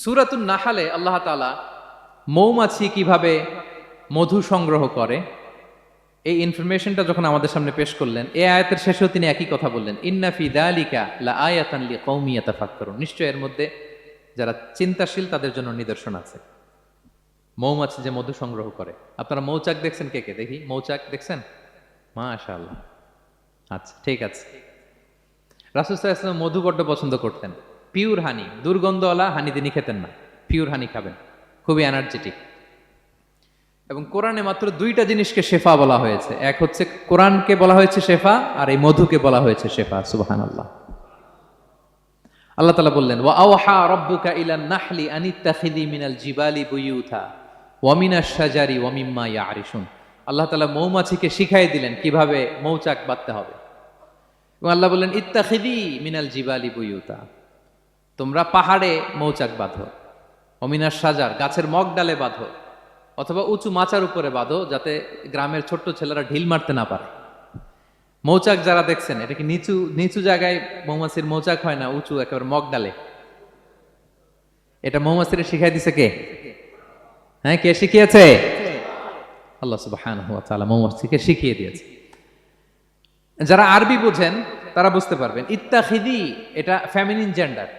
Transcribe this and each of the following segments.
সূরাতুন নাহলে আল্লাহ তাআলা মৌমাছি কিভাবে মধু সংগ্রহ করে এই ইনফরমেশনটা যখন আমাদের সামনে পেশ করলেন, এই আয়াতের শেষেও তিনি একই কথা বললেন, ইন্না ফি যালিকা লাআয়াতান লিকাউমি ইয়াতাফাক্কারুন। নিশ্চয় এর মধ্যে যারা চিন্তাশীল তাদের জন্য নিদর্শন আছে। মৌমাছি যে মধু সংগ্রহ করে, আপনারা মৌচাক দেখছেন? কে কে দেখি মৌচাক দেখছেন? মাশাআল্লাহ, আচ্ছা ঠিক আছে। রাসূল সাল্লাল্লাহু আলাইহি ওয়াসাল্লাম মধু বড্ড পছন্দ করতেন। পিওর হানি, দুর্গন্ধওয়ালা হানি তিনি খেতেন না, পিওর হানি খাবেন, খুবই এনার্জেটিক। এবং কোরআনে মাত্র দুইটা জিনিসকে শেফা বলা হয়েছে, এক হচ্ছে কোরআনকে বলা হয়েছে শেফা, আর এই মধুকে বলা হয়েছে শেফা। সুবহানাল্লাহ। আল্লাহ তাআলা বললেন, ওয়া আওহা রাব্বুকা ইলান নাহলি আনিত্তাখিযি মিনাল জিবালি বুয়ুতা ওয়া মিনাশ শাজারি ওয়া মিম্মা ইয়ারিশুন। আল্লাহ তাআলা মৌমাছিকে শিখাই দিলেন কিভাবে মৌচাক বাঁধতে হবে। এবং আল্লাহ বললেন, ইত্তাখিযি মিনাল জিবালি বুয়ুতা, তোমরা পাহাড়ে মৌচাক বাঁধো, ওয়া মিনাশ শাজার, গাছের মগ ডালে বাঁধো, অথবা উঁচু মাচার উপরে বাঁধো, যাতে গ্রামের ছোট্ট ছেলেরা ঢিল মারতে না পারে। মৌচাক যারা দেখছেন, এটা কি নিচু নিচু জায়গায় মৌমাছির মৌচাক হয় না, উঁচু একেবারে মগ ডালে? এটা মৌমাছির শিখাই দিছে কে? হ্যাঁ, কে শিখিয়েছে? আল্লাহ সুবহানাহু ওয়া তাআলা মৌমাছিকে শিখিয়ে দিয়েছে। যারা আরবি বোঝেন তারা বুঝতে পারবেন, ইত্তাখিদি এটা ফেমিনিন জেন্ডার।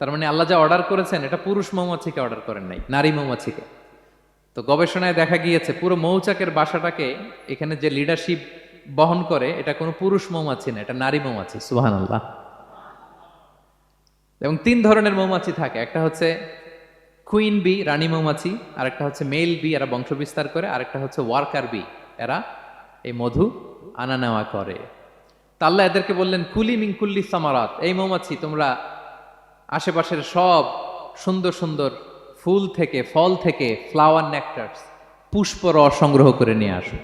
তার মানে আল্লাহ যা অর্ডার করেছেন এটা পুরুষ মৌমাছিকে অর্ডার করেন নাই, নারী মৌমাছিকে। তো গবেষণায় দেখা গিয়েছে পুরো মৌচাকের বাসাটাকে এখানে যে লিডারশিপ বহন করে এটা কোনো পুরুষ মৌমাছি না, এটা নারী মৌমাছি। সুবহানাল্লাহ। এবং তিন ধরনের মৌমাছি থাকে, একটা হচ্ছে কুইন বি, রানী মৌমাছি, আর একটা হচ্ছে মেল বি, এরা বংশ বিস্তার করে, আর একটা হচ্ছে ওয়ার্কার বি, এরা এই মধু আনা নেওয়া করে। তা আল্লাহ এদেরকে বললেন, কুলি মিন কুল্লি সামারাত, এই মৌমাছি তোমরা আশেপাশের সব সুন্দর সুন্দর ফুল থেকে, ফল থেকে, ফ্লাওয়ার নেকটার্স, পুষ্প রস সংগ্রহ করে নিয়ে আসো।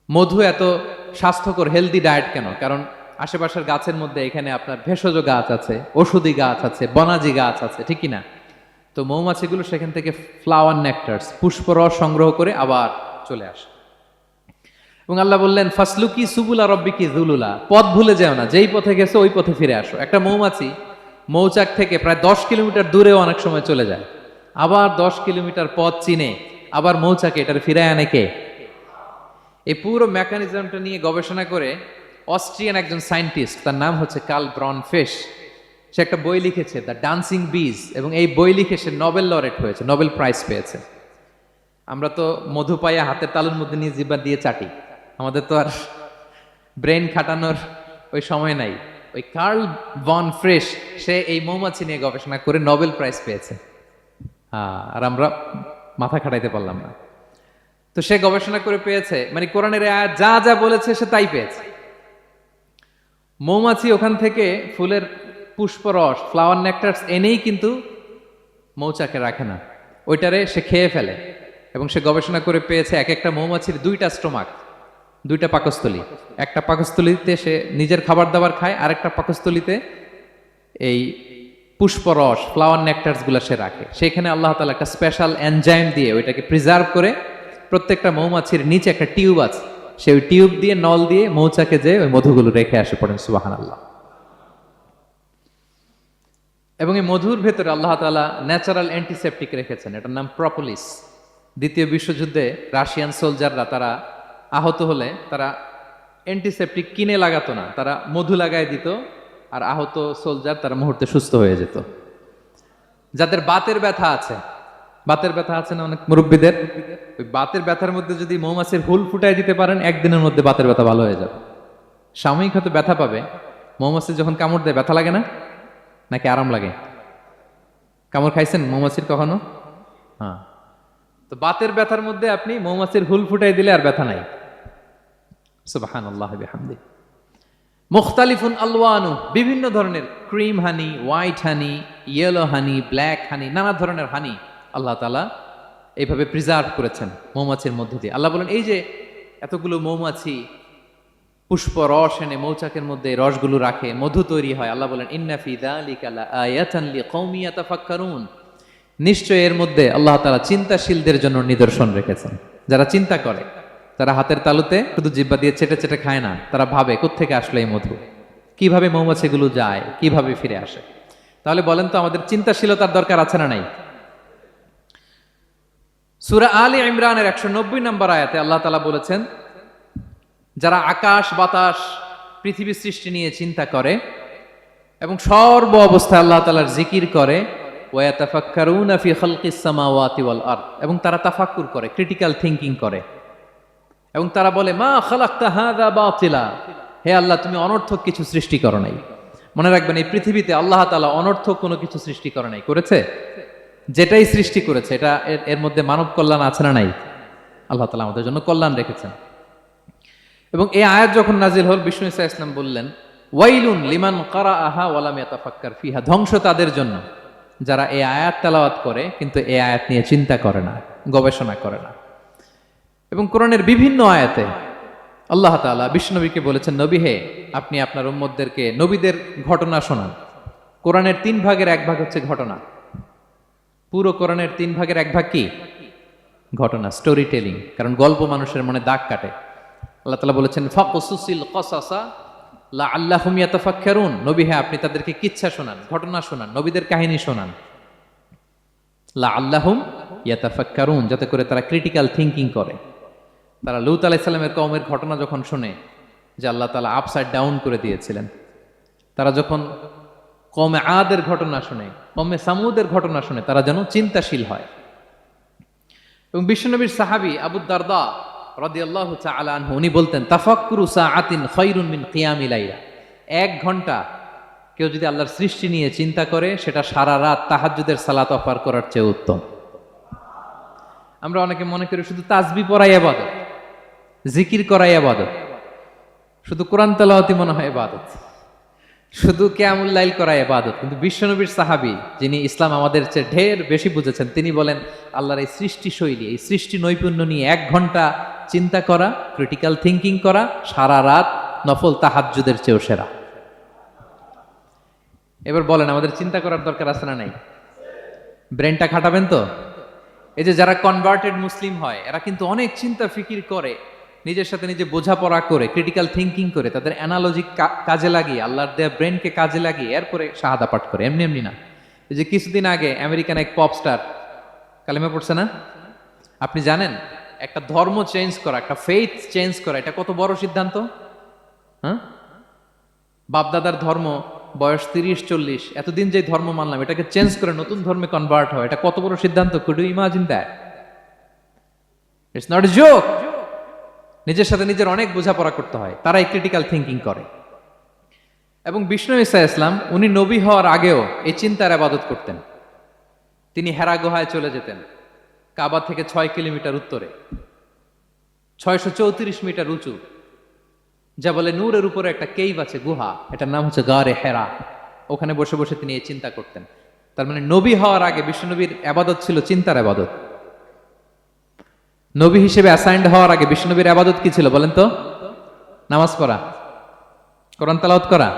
মধু এত স্বাস্থ্যকর, হেলদি ডায়েট কেন? কারণ আশেপাশের গাছের মধ্যে এখানে আপনার ভেষজ গাছ আছে, ওষুধি গাছ আছে, বনাজি গাছ আছে, ঠিক কিনা? তো মৌমাছিগুলো সেখান থেকে ফ্লাওয়ার নেকটার্স, পুষ্পরস সংগ্রহ করে আবার চলে আসে। এবং আল্লাহ বললেন, ফাসলুকি সুবুলা রব্বিকি যুলুলা, পথ ভুলে যেও না, যেই পথে গেছো ওই পথে ফিরে আসো। একটা মৌমাছি মৌচাক থেকে প্রায় 10 কিলোমিটার দূরেও অনেক সময় চলে যায়, আবার 10 কিলোমিটার পথ চিনে আবার মৌচাকে এটার ফিরায় আনে কে? এই পুরো মেকানিজমটা নিয়ে গবেষণা করে অস্ট্রিয়ান একজন সায়েন্টিস্ট, তার নাম হচ্ছে কার্ল ব্রনফেশ, সে একটা বই লিখেছে, দ্য ডান্সিং বিজ, এবং এই বই লিখে সে নোবেল লরেট হয়েছে, নোবেল প্রাইজ পেয়েছে। আমরা তো মধু পাইয়া হাতের তালুর মধ্যে নিয়ে জিহ্বা দিয়ে চাটি, আমাদের তো আর ব্রেন খাটানোর ওই সময় নাই। ওই কার্ল ব্রনফেশ সে এই মৌমাছি নিয়ে গবেষণা করে নোবেল প্রাইজ পেয়েছে, আর আমরা মাথা খাটাইতে পারলাম না। তো সে গবেষণা করে পেয়েছে, মানে কোরআনের আয়াত যা যা বলেছে সে তাই পেয়েছে। মৌমাছি ওখান থেকে ফুলের পুষ্পরস, ফ্লাওয়ার নেকটার্স এনেই কিন্তু মৌচাকে রাখে না, ওইটারে সে খেয়ে ফেলে। এবং সে গবেষণা করে পেয়েছে এক একটা মৌমাছির দুইটা স্টোমাক, দুইটা পাকস্থলী। একটা পাকস্থলীতে সে নিজের খাবার দাবার খায়, আর একটা পাকস্থলীতে এই পুষ্পরস, ফ্লাওয়ার নেকটার্স গুলা সে রাখে। সেখানে আল্লাহ তাআলা একটা স্পেশাল এনজাইম দিয়ে ওইটাকে প্রিজার্ভ করে, প্রত্যেকটা মৌমাছির নিচে একটা টিউব আছে, সে ওই টিউব দিয়ে, নল দিয়ে মৌচাকে যে ওই মধুগুলো রেখে আসে। পড়েন সুবহানাল্লাহ। এবং এই মধুর ভেতরে আল্লাহ তাআলা ন্যাচারাল অ্যান্টিসেপটিক রেখেছেন, এটার নাম প্রপোলিস। দ্বিতীয় বিশ্বযুদ্ধে রাশিয়ান সোলজাররা তারা আহত হলে তারা অ্যান্টিসেপটিক কিনে লাগাতো না, তারা মধু লাগায় দিত, আর আহত সোলজার তারা মুহূর্তে সুস্থ হয়ে যেত। যাদের বাতের ব্যথা আছে, বাতের ব্যথা আছে না অনেক মুরব্বীদের, ওই বাতের ব্যথার মধ্যে যদি মৌমাছির হুল ফুটাই দিতে পারেন, একদিনের মধ্যে বাতের ব্যথা ভালো হয়ে যাবে। সাময়িক হয়তো ব্যথা পাবে, মৌমাছি যখন কামড় দেয় ব্যথা লাগে না, নাকি আরাম লাগে? কামড় খাইছেন মৌমাছির কখনো? হ্যাঁ। তো বাতের ব্যথার মধ্যে আপনি মৌমাছির হুল ফুটাই দিলে আর ব্যথা নাই। সুবহানাল্লাহ বিহামদিহি। মুখতালিফুন আলওয়ানু, বিভিন্ন ধরনের ক্রিম হানি, হোয়াইট হানি, ইয়েলো হানি, ব্ল্যাক হানি, নানা ধরনের হানি আল্লাহ তাআলা এইভাবে প্রিজার্ভ করেছেন মৌমাছির মধ্য দিয়ে। আল্লাহ বলেন, এই যে এতগুলো মৌমাছি পুষ্প রস এনে মৌচাকের মধ্যে রসগুলো রাখে, মধু তৈরি হয়, আল্লাহ বলেন, ইন্না ফি যালিকা লাআয়াতান লিকাওমি ইয়াতাফাক্কারুন, নিশ্চয় এর মধ্যে আল্লাহ তাআলা চিন্তাশীলদের জন্য নিদর্শন রেখেছেন। যারা চিন্তা করে, তারা হাতের তালুতে শুধু জিহ্বা দিয়ে চেটে চেটে খায় না, তারা ভাবে কোত্থেকে আসলো এই মধু, কিভাবে মৌমাছিগুলো যায়, কিভাবে ফিরে আসে। তাহলে বলেন তো আমাদের চিন্তাশীলতার দরকার আছে না নাই? সূরা আলে ইমরানের 190 নম্বর আয়াতে আল্লাহ তাআলা বলেছেন, যারা আকাশ বাতাস পৃথিবী সৃষ্টি নিয়ে চিন্তা করে এবং সর্ব অবস্থায় আল্লাহ তাআলার জিকির করে, ওয়া ইয়াতাফাক্কারুনা ফি খালকিস সামাওয়াতি ওয়াল আরদ, এবং তারা তাফাক্কুর করে, ক্রিটিক্যাল থিংকিং করে, এবং তারা বলে মা খালাকতা হাযা বাতিলা, হে আল্লাহ তুমি অনর্থক কিছু সৃষ্টি করো নাই। মনে রাখবেন, এই পৃথিবীতে আল্লাহ তাআলা অনর্থক কোনো কিছু সৃষ্টি করে নাই, করেছে? যেটাই সৃষ্টি করেছে এটা এর মধ্যে মানব কল্যাণ আছে না নাই? আল্লাহ তাআলা আমাদের জন্য কল্যাণ রেখেছেন। এবং এই আয়াত যখন নাজিল হল, বিষ্ণু ঈসা ইসলাম বললেন, ওয়াইলুন লিমান কারাআহা ওয়া লাম ইয়াতাফাক্কার ফিহা, ধ্বংস তাদের জন্য যারা এই আয়াত তেলাওয়াত করে কিন্তু এই আয়াত নিয়ে চিন্তা করে না, গবেষণা করে না। এবং কোরআনের বিভিন্ন আয়াতে আল্লাহ তাআলা বিশ্বনবীকে বলেছেন, নবী হে, আপনি আপনার উম্মতদেরকে নবীদের ঘটনা শোনান। কোরআনের 3 ভাগের 1 ভাগ হচ্ছে ঘটনা। পুরো কোরআনের 3 ভাগের 1 ভাগ কি? ঘটনা, স্টোরি টেলিং। কারণ গল্প মানুষের মনে দাগ কাটে। আল্লাহ তাআলা বলেছেন, ফাকুসুসিল কসাসা লাআল্লাহুম ইয়াতাফাক্কারুন, নবী হে আপনি তাদেরকে কিচ্ছা শোনান, ঘটনা শোনান, নবীদের কাহিনী শোনান, লাআল্লাহুম ইয়াতাফাক্কারুন, যাতে করে তারা ক্রিটিক্যাল থিংকিং করে। তারা লূত আলাইহিস সালামের কওমের ঘটনা যখন শুনে যে আল্লাহ তাআলা আপসাইড ডাউন করে দিয়েছিলেন, তারা যখন কওমে আদের ঘটনা শুনে, কওমে সামুদের ঘটনা শুনে, তারা যেন চিন্তাশীল হয়। এবং বিশ্বনবীর সাহাবী আবু দারদা রাদিয়াল্লাহু তাআলা আনহু উনি বলতেন, তাফাক্কুরু সাআতিন খায়রুন মিন কিয়ামি লাইলা, 1 ঘন্টা কেউ যদি আল্লাহর সৃষ্টি নিয়ে চিন্তা করে সেটা সারা রাত তাহাজ্জুদের সালাত অফার করার চেয়ে উত্তম। আমরা অনেকে মনে করি শুধু তাসবিহ পড়াই ইবাদত, জিকির করাই ইবাদত, শুধু কোরআন তেলাওয়াতই মনে হয় ইবাদত, শুধু কিয়ামুল লাইল করাই ইবাদত। কিন্তু বিশ্বনবীর সাহাবী, যিনি ইসলাম আমাদের চেয়ে ঢের বেশি বুঝেছেন, তিনি বলেন আল্লাহর এই সৃষ্টি শৈলী, এই সৃষ্টি নৈপুণ্য নিয়ে 1 ঘন্টা চিন্তা করা, ক্রিটিক্যাল থিংকিং করা, সারা রাত নফল তাহাজ্জুদের চেয়েও সেরা। এবার বলেন, আমাদের চিন্তা করার দরকার আছে না নাই? ব্রেনটা খাটাবেন তো? এই যে যারা কনভার্টেড মুসলিম হয়, এরা কিন্তু অনেক চিন্তা ফিকির করে, নিজের সাথে নিজে বোঝাপড়া করে, ক্রিটিক্যাল থিংকিং করে, তাদের অ্যানালজি কাজে লাগিয়ে, আল্লাহর দেয়া ব্রেনকে কাজে লাগিয়ে এরপরে শাহাদা পাঠ করে, এমনি এমনি না। এই যে কিছুদিন আগে আমেরিকান এক পপ স্টার কালেমা পড়ছে না? আপনি জানেন একটা ধর্ম চেঞ্জ করা, একটা ফেইথ চেঞ্জ করা, এটা কত বড় সিদ্ধান্ত? হ্যাঁ, বাপদাদার ধর্ম বয়স 30-40, এতদিন যে ধর্ম মানলাম এটাকে চেঞ্জ করে নতুন ধর্মে কনভার্ট হয়, এটা কত বড় সিদ্ধান্ত? Could you imagine that? It's not a joke. নিজের সাথে নিজের অনেক বোঝাপড়া করতে হয়, তারাই ক্রিটিক্যাল থিংকিং করে। এবং বিষ্ণু ঈসা ইসলাম উনি নবী হওয়ার আগেও এই চিন্তার ইবাদত করতেন। তিনি হেরা গুহায় চলে যেতেন, কাবা থেকে 6 কিলোমিটার উত্তরে, 634 মিটার উঁচু, যা বলে নূরের উপরে একটা কেইভ আছে, গুহা, এটার নাম হচ্ছে গারে হেরা। ওখানে বসে বসে তিনি এই চিন্তা করতেন। তার মানে নবী হওয়ার আগে বিশ্বনবীর ইবাদত ছিল চিন্তার ইবাদত। নবী হিসেবে অ্যাসাইন্ড হওয়ার আগে বিশ্বনবীর ইবাদত কি ছিল বলেন তো? নামাজ পড়া, কোরআন তেলাওয়াত করা।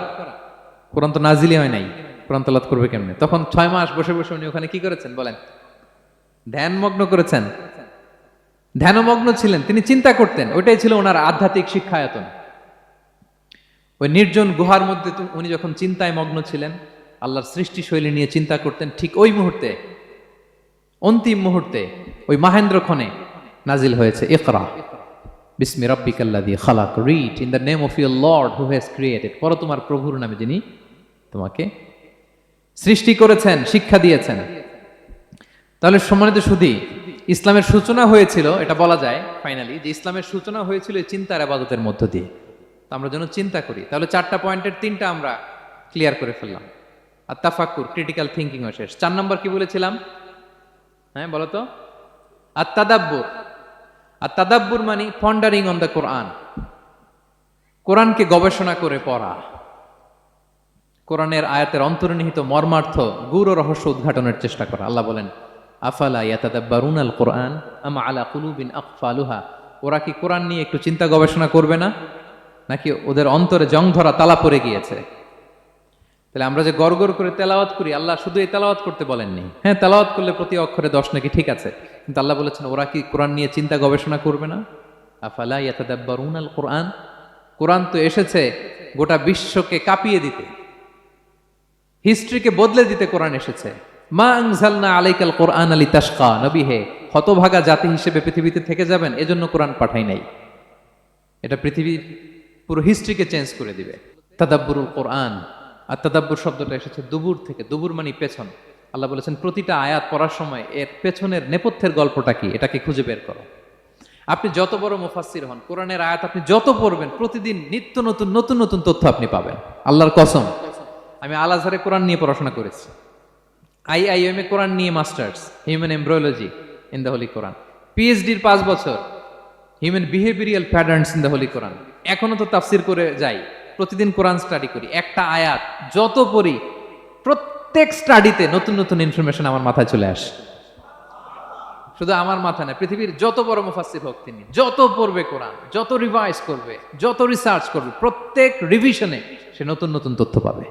কোরআন তো নাজিলই হয় নাই, কোরআন তেলাওয়াত করবে কেমনে? তখন 6 মাস বসে বসে উনি ওখানে কি করেছেন বলেন? ধ্যানমগ্ন করেছেন, ধ্যানমগ্ন ছিলেন, তিনি চিন্তা করতেন। ওইটাই ছিল ওনার আধ্যাত্মিক শিক্ষায়তন। ওই নির্জন গুহার মধ্যে উনি যখন চিন্তায় মগ্ন ছিলেন, আল্লাহর সৃষ্টি শৈলী নিয়ে চিন্তা করতেন, ঠিক ওই মুহূর্তে, অন্তিম মুহূর্তে, ওই মাহেন্দ্রক্ষণে নাজিল হয়েছে ইকরা বিসমি রাব্বিকাল্লাযী খালাক, read in the name of your Lord who has created, পড়ো তোমার প্রভুর নামে যিনি তোমাকে সৃষ্টি করেছেন, শিক্ষা দিয়েছেন। তাহলে সম্মানিত সুধী, ইসলামের সূচনা হয়েছিল, এটা বলা যায় ফাইনালি যে ইসলামের সূচনা হয়েছিল এই চিন্তার ইবাদতের মধ্য দিয়ে। আমরা যেন চিন্তা করি। তাহলে 4টা পয়েন্টের 3টা আমরা ক্লিয়ার করে ফেললাম। আর তাফাক্কুর, ক্রিটিক্যাল থিংকিং ও শেষ। 4 নম্বর কি বলেছিলাম? হ্যাঁ বলো তো? আর তাদাব্বুর। আর তাদাব্বুর মানে পন্ডারিং অন দ্য কোরআন, কোরআনকে গবেষণা করে পড়া, কোরআনের আয়াতের অন্তর্নিহিত মর্মার্থ, গূঢ় রহস্য উদ্ঘাটনের চেষ্টা করা। আল্লাহ বলেন, আফালা ইয়াতাদাব্বারুনাল কোরআন আম আলা কুলুবিন আকফালুহা, ওরা কি কোরআন নিয়ে একটু চিন্তা গবেষণা করবে না, নাকি ওদের অন্তরে জং ধরা তালা পড়ে গিয়েছে? তাহলে আমরা যে গড়গড় করে তেলাওয়াত করি, আল্লাহ শুধু এই তেলাওয়াত করতে বলেননি। হ্যাঁ, তেলাওয়াত করলে প্রতি অক্ষরে 10 নাকি ঠিক আছে, কিন্তু আল্লাহ বলেছেন ওরা কি কোরআন নিয়ে চিন্তা গবেষণা করবে না? আফালা ইয়াতাদাব্বারুনাল কোরআন, কোরআন তো এসেছে গোটা বিশ্বকে কাঁপিয়ে দিতে, হিস্ট্রিকে বদলে দিতে কোরআন এসেছে। মা আনজালনা আলাইকাল কোরআন লিতাশকা, নবী হে হতভাগা জাতি হিসেবে পৃথিবীতে থেকে যাবেন এজন্য কোরআন পাঠাই নাই। এটা পৃথিবীর পুরো হিস্ট্রিকে চেঞ্জ করে দিবে। তাদাব্বুরুল কোরআন, আর তাদাব্বুর শব্দটা এসেছে দুবুর থেকে, দুবুর মানে পেছন। আল্লাহ বলেছেন প্রতিটা আয়াত পড়ার সময় এর পেছনের নেপথ্যের গল্পটা কি এটাকে খুঁজে বের করো। আপনি যত বড় মুফাসসির হন, কোরআনের আয়াত আপনি যত পড়বেন প্রতিদিন নিত্য নতুন নতুন নতুন তথ্য আপনি পাবেন। আল্লাহর কসম, আমি আল আজহারে কোরআন নিয়ে পড়াশোনা করেছি, আইআইএম এ কোরআন নিয়ে masters, human embryology in the holy Quran, পিএইচডির 5 বছর human behavioural patterns in the holy Quran. এখনো তো তাফসির করে যাই, প্রতিদিন কোরআন স্টাডি করি, একটা আয়াত যত পড়ি প্রত্যেক স্টাডিতে নতুন নতুন ইনফরমেশন আমার মাথায় চলে আসে। শুধু আমার মাথা না, পৃথিবীর যত বড় মুফাসসির হোক তিনি, যত পড়বে কোরআন, যত রিভাইজ করবে, যত রিসার্চ করবে, প্রত্যেক রিভিশনে সে নতুন নতুন তথ্য পাবে।